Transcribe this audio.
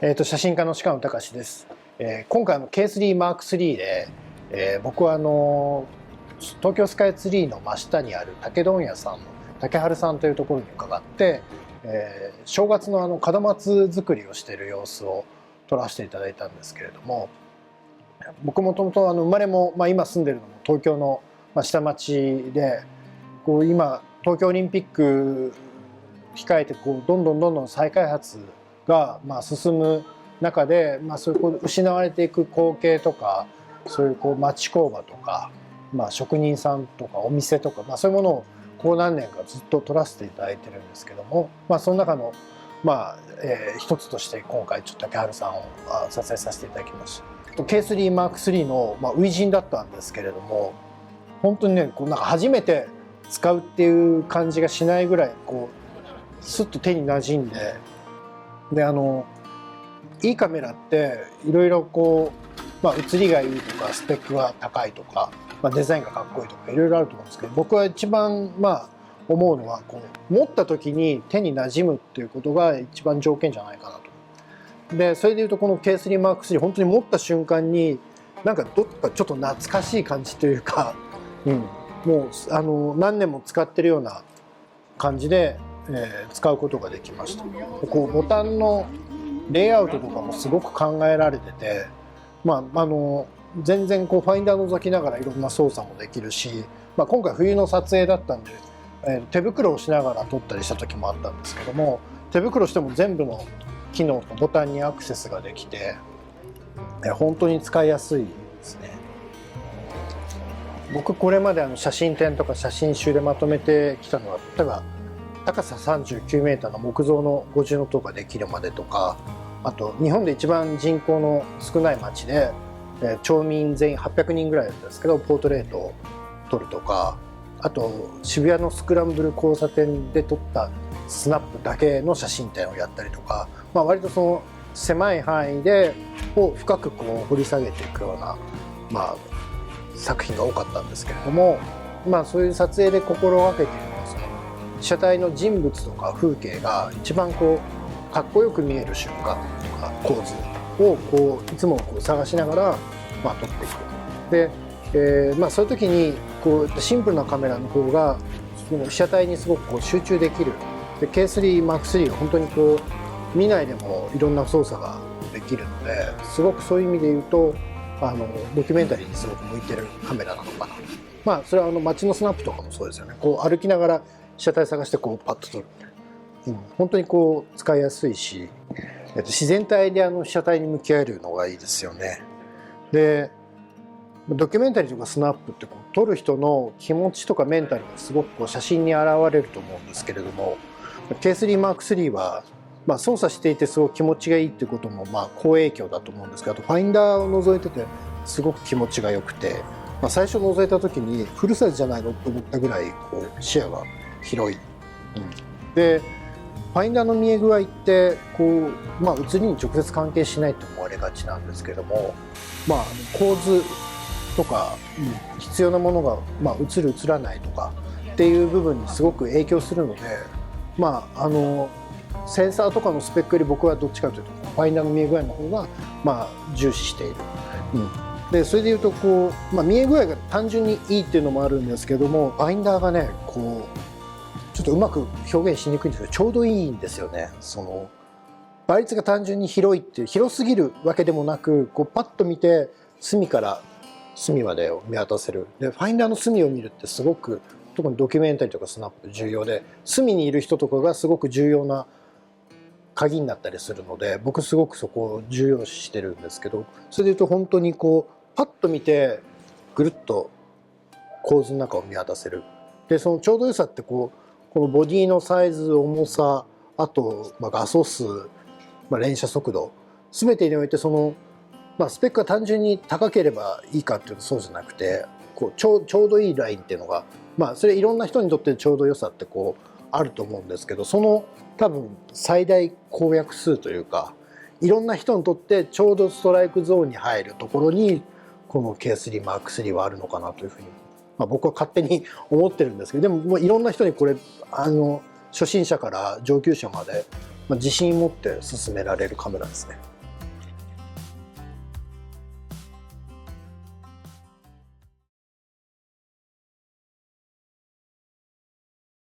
写真家の鹿野隆です。今回の K3M3 で、僕は東京スカイツリーの真下にある竹問屋さんの竹春さんというところに伺って、正月の門松作りをしている様子を撮らせていただいたんですけれども、僕もともと生まれも、今住んでるのも東京の下町で、今東京オリンピック控えてどんどん再開発が進む中で、そういう失われていく光景とか、そういう町工場とか、職人さんとかお店とか、そういうものを何年かずっと撮らせていただいてるんですけども、その中の一つとして今回ちょっと竹春さんを撮影させていただきました。K3M3 の初陣だったんですけれども、本当にねなんか初めて使うっていう感じがしないぐらいスッと手に馴染んで、いいカメラっていろいろ写りがいいとかスペックが高いとか、デザインがかっこいいとかいろいろあると思うんですけど、僕は一番思うのは持った時に手に馴染むっていうことが一番条件じゃないかなと。でそれでいうとこの K3M3 本当に持った瞬間になんかどっかちょっと懐かしい感じというか、もう何年も使ってるような感じで、使うことができました。ボタンのレイアウトとかもすごく考えられてて、全然ファインダー覗きながらいろんな操作もできるし、今回冬の撮影だったんで、手袋をしながら撮ったりした時もあったんですけども、手袋しても全部の機能とボタンにアクセスができて、本当に使いやすいですね。僕これまで写真展とか写真集でまとめてきたのは、例えば高さ39メーターの木造の五重塔ができるまでとか、あと日本で一番人口の少ない町で、町民全員800人ぐらいなんですけどポートレートを撮るとか、あと渋谷のスクランブル交差点で撮ったスナップだけの写真展をやったりとか、割とその狭い範囲で深く掘り下げていくような、作品が多かったんですけれども、そういう撮影で心がけているのは、その被写体の人物とか風景が一番かっこよく見える瞬間とか構図をいつも探しながら撮っていく。で、そういう時にシンプルなカメラの方がその被写体にすごく集中できる。で K3M3 は本当に見ないでもいろんな操作ができるので、すごくそういう意味で言うとドキュメンタリーにすごく向いてるカメラなのかな。それは街のスナップとかもそうですよね。歩きながら被写体探してパッと撮る。本当に使いやすいし、自然体で被写体に向き合えるのがいいですよね。でドキュメンタリーとかスナップって撮る人の気持ちとかメンタルがすごく写真に現れると思うんですけれども、 K3M3 は操作していてすごく気持ちがいいっていうことも好影響だと思うんですけど、あとファインダーを覗いててすごく気持ちが良くて、最初覗いた時にフルサイズじゃないのと思ったぐらい視野が広い。でファインダーの見え具合って写りに直接関係しないと思われがちなんですけども、構図とか、必要なものが、映る映らないとかっていう部分にすごく影響するので、センサーとかのスペックより僕はどっちかというとファインダーの見え具合の方が重視している。でそれでいうと見え具合が単純にいいっていうのもあるんですけども、ファインダーがねちょっとうまく表現しにくいんですけど、ちょうどいいんですよね。その倍率が単純に広いっていう、広すぎるわけでもなく、パッと見て隅から隅までを見渡せる。でファインダーの隅を見るってすごく、特にドキュメンタリーとかスナップ重要で、隅にいる人とかがすごく重要な鍵になったりするので、僕すごくそこを重要視してるんですけど、それでいうと本当にパッと見てぐるっと構図の中を見渡せる。でそのちょうど良さってこのボディのサイズ、重さ、あと画素数、連写速度、全てにおいてそのスペックが単純に高ければいいかっていうとそうじゃなくて、ちょうどいいラインっていうのが、それいろんな人にとってちょうど良さってあると思うんですけど、その多分最大公約数というか、いろんな人にとってちょうどストライクゾーンに入るところにこの K3M3 はあるのかなというふうに、僕は勝手に思ってるんですけど、でもいろんな人にこれ初心者から上級者まで自信持って進められるカメラですね。